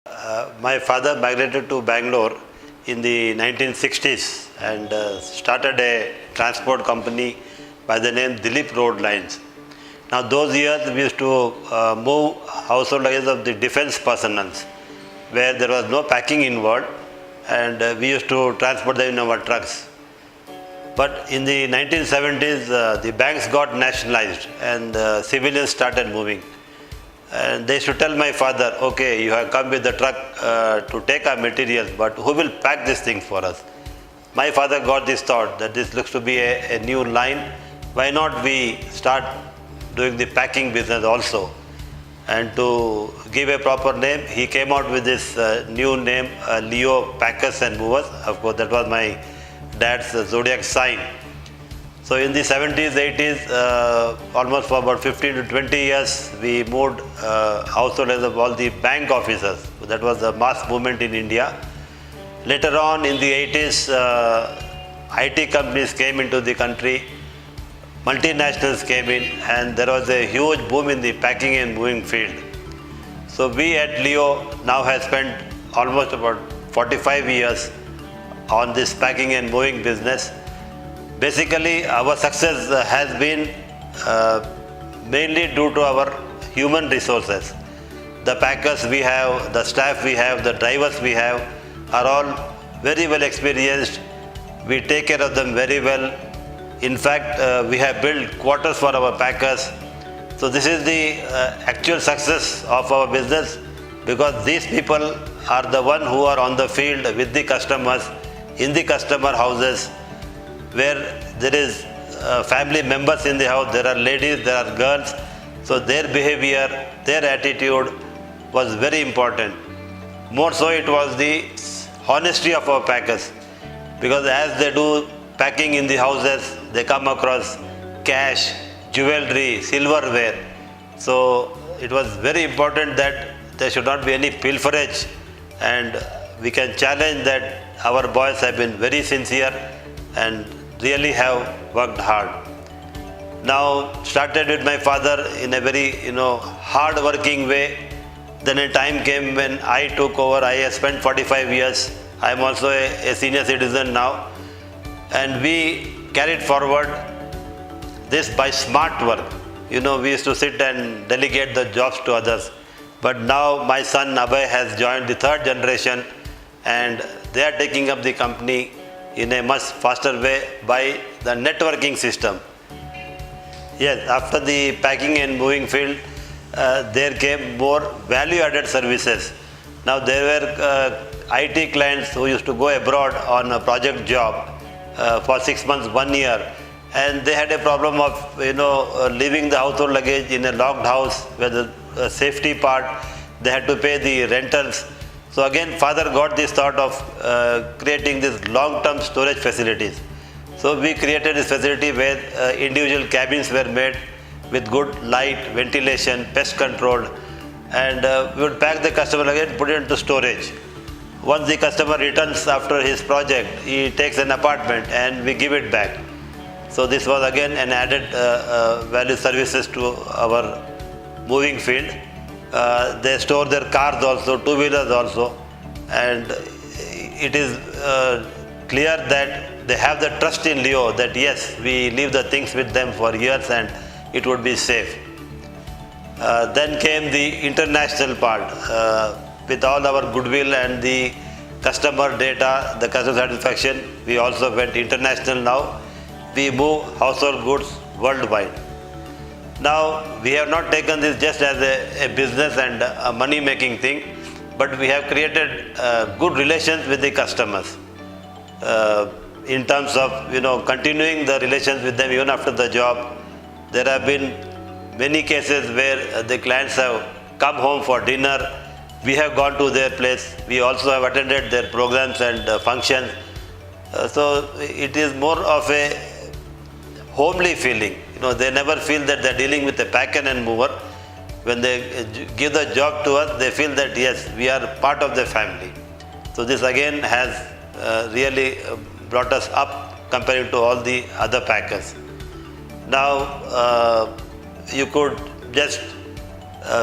My father migrated to Bangalore in the 1960s and started a transport company by the name Dilip Road Lines. Now those years we used to move household items of the defense personnel where there was no packing involved, and we used to transport them in our trucks. But in the 1970s the banks got nationalized and civilians started moving. And they used to tell my father, okay, you have come with the truck to take our materials, but who will pack this thing for us? My father got this thought that this looks to be a new line. Why not we start doing the packing business also? And to give a proper name, he came out with this new name, Leo Packers and Movers. Of course, that was my dad's zodiac sign. So in the 70s, 80s, almost for about 15 to 20 years, we moved household of all the bank officers. That was the mass movement in India. Later on in the 80s, IT companies came into the country, multinationals came in, and there was a huge boom in the packing and moving field. So we at Leo now have spent almost about 45 years on this packing and moving business. Basically, our success has been mainly due to our human resources. The packers we have, the staff we have, the drivers we have are all very well experienced. We take care of them very well. In fact, we have built quarters for our packers. So this is the actual success of our business, because these people are the one who are on the field with the customers, in the customer houses, where there is family members in the house, there are ladies, there are girls. So their behavior, their attitude was very important. More so it was the honesty of our packers, because as they do packing in the houses, they come across cash, jewelry, silverware. So it was very important that there should not be any pilferage, and we can challenge that our boys have been very sincere and really have worked hard. Now started with my father in a very hard working way. Then a time came when I took over. I have spent 45 years. I am also a senior citizen now, and we carried forward this by smart work. We used to sit and delegate the jobs to others, but now my son Abhay has joined the third generation, and they are taking up the company in a much faster way by the networking system. Yes, after the packing and moving field, there came more value-added services. Now there were IT clients who used to go abroad on a project job for 6 months, 1 year, and they had a problem of leaving the household luggage in a locked house where the safety part, they had to pay the rentals. So again, father got this thought of creating these long-term storage facilities. So we created this facility where individual cabins were made with good light, ventilation, pest control, and we would pack the customer luggage, put it into storage. Once the customer returns after his project, he takes an apartment and we give it back. So this was again an added value services to our moving field. They store their cars also, two-wheelers also, and it is clear that they have the trust in Leo that yes, we leave the things with them for years and it would be safe. Then came the international part. With all our goodwill and the customer data, the customer satisfaction, we also went international now. We move household goods worldwide. Now, we have not taken this just as a business and a money-making thing, but we have created good relations with the customers in terms of continuing the relations with them even after the job. There have been many cases where the clients have come home for dinner. We have gone to their place. We also have attended their programs and functions. So it is more of a homely feeling. They never feel that they're dealing with a packer and mover. When they give the job to us, they feel that yes, we are part of the family. So this again has really brought us up compared to all the other packers. Now you could just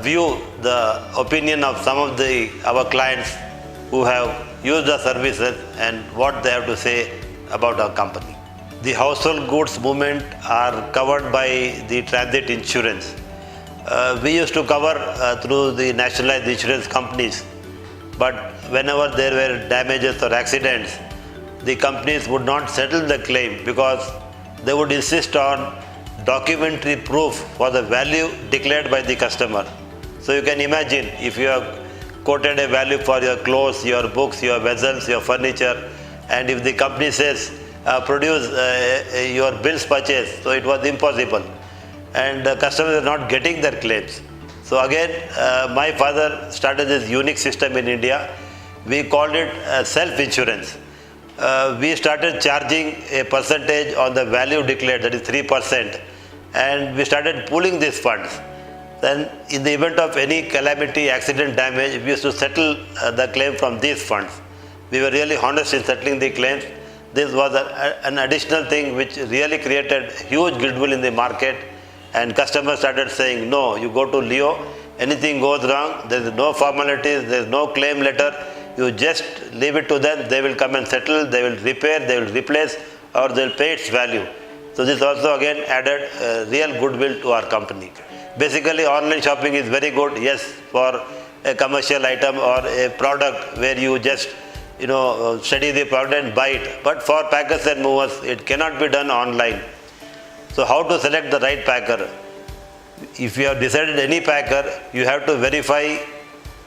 view the opinion of some of our clients who have used the services and what they have to say about our company. The household goods movement are covered by the transit insurance. We used to cover through the nationalized insurance companies, but whenever there were damages or accidents, the companies would not settle the claim because they would insist on documentary proof for the value declared by the customer. So you can imagine, if you have quoted a value for your clothes, your books, your vessels, your furniture, and if the company says produce your bills purchase, so it was impossible, and customers are not getting their claims. So again, my father started this unique system in India. We called it self-insurance. We started charging a percentage on the value declared, that is 3%, and we started pooling these funds. Then in the event of any calamity, accident, damage, we used to settle the claim from these funds. We were really honest in settling the claims. This was an additional thing which really created huge goodwill in the market, and customers started saying, no, you go to Leo, anything goes wrong, there is no formalities, there is no claim letter, you just leave it to them, they will come and settle, they will repair, they will replace, or they will pay its value. So this also again added real goodwill to our company. Basically, online shopping is very good, yes, for a commercial item or a product where you just study the product and buy it. But for packers and movers, it cannot be done online. So how to select the right packer? If you have decided any packer, you have to verify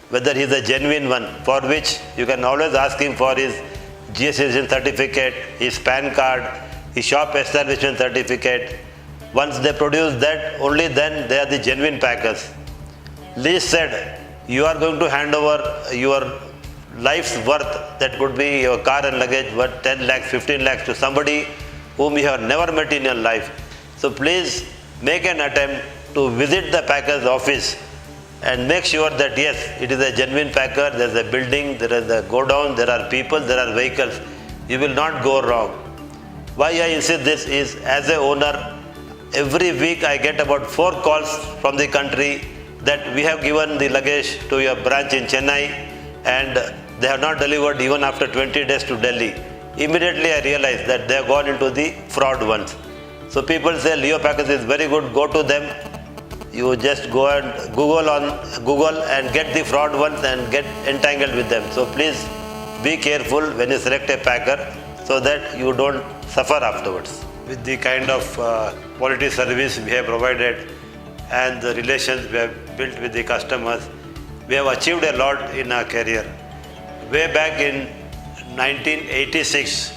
whether he is a genuine one, for which you can always ask him for his GST certificate, his PAN card, his shop establishment certificate. Once they produce that, only then they are the genuine packers. Least said, you are going to hand over your life's worth, that could be your car and luggage worth 10 lakhs, 15 lakhs to somebody whom you have never met in your life. So please make an attempt to visit the packer's office and make sure that yes, it is a genuine packer, there is a building, there is a godown, there are people, there are vehicles. You will not go wrong. Why I insist this is, as a owner, every week I get about 4 calls from the country that we have given the luggage to your branch in Chennai and they have not delivered even after 20 days to Delhi. Immediately I realized that they have gone into the fraud ones. So people say Leo Packers is very good, go to them. You just go and Google and get the fraud ones and get entangled with them. So please be careful when you select a packer so that you don't suffer afterwards. With the kind of quality service we have provided and the relations we have built with the customers, we have achieved a lot in our career. Way back in 1986,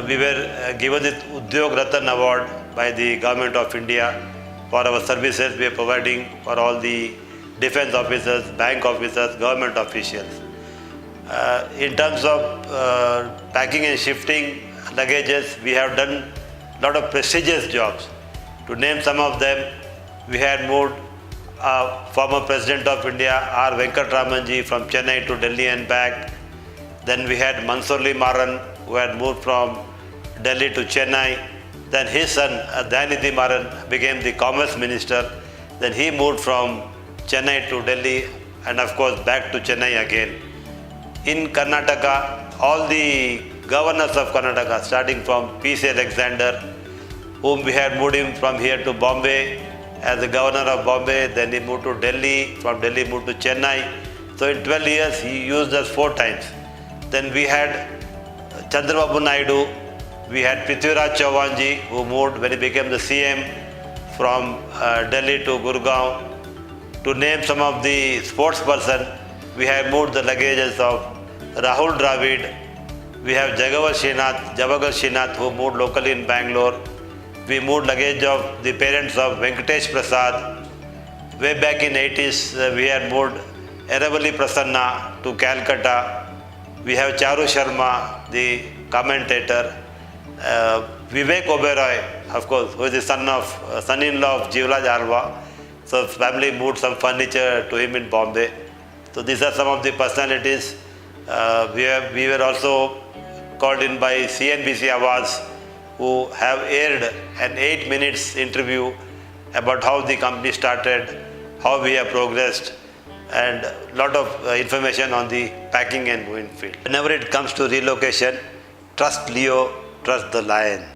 we were given the Udyog Ratan Award by the Government of India for our services we are providing for all the defense officers, bank officers, government officials. In terms of packing and shifting luggages, we have done a lot of prestigious jobs. To name some of them, we had moved former President of India, R. Venkatramanji, from Chennai to Delhi and back. Then we had Mansoorli Maran, who had moved from Delhi to Chennai. Then his son, Dayanidhi Maran, became the Commerce Minister. Then he moved from Chennai to Delhi and of course back to Chennai again. In Karnataka, all the governors of Karnataka, starting from P.C. Alexander, whom we had moved him from here to Bombay as the governor of Bombay, then he moved to Delhi, from Delhi moved to Chennai. So in 12 years he used us 4 times. Then we had Chandrababu Naidu, we had Prithviraj Chauhanji, who moved when he became the CM from Delhi to Gurgaon. To name some of the sportsperson, we have moved the luggages of Rahul Dravid. We have Jagavar Srinath, who moved locally in Bangalore. We moved luggage of the parents of Venkatesh Prasad. Way back in 80s, we had moved Eravali Prasanna to Calcutta. We have Charu Sharma, the commentator. Vivek Oberoi, of course, who is the son-in-law of Jivraj Alva. So family moved some furniture to him in Bombay. So these are some of the personalities. We were also called in by CNBC Awards, who have aired an 8 minutes interview about how the company started, how we have progressed, and lot of information on the packing and moving field. Whenever it comes to relocation, trust Leo, trust the lion.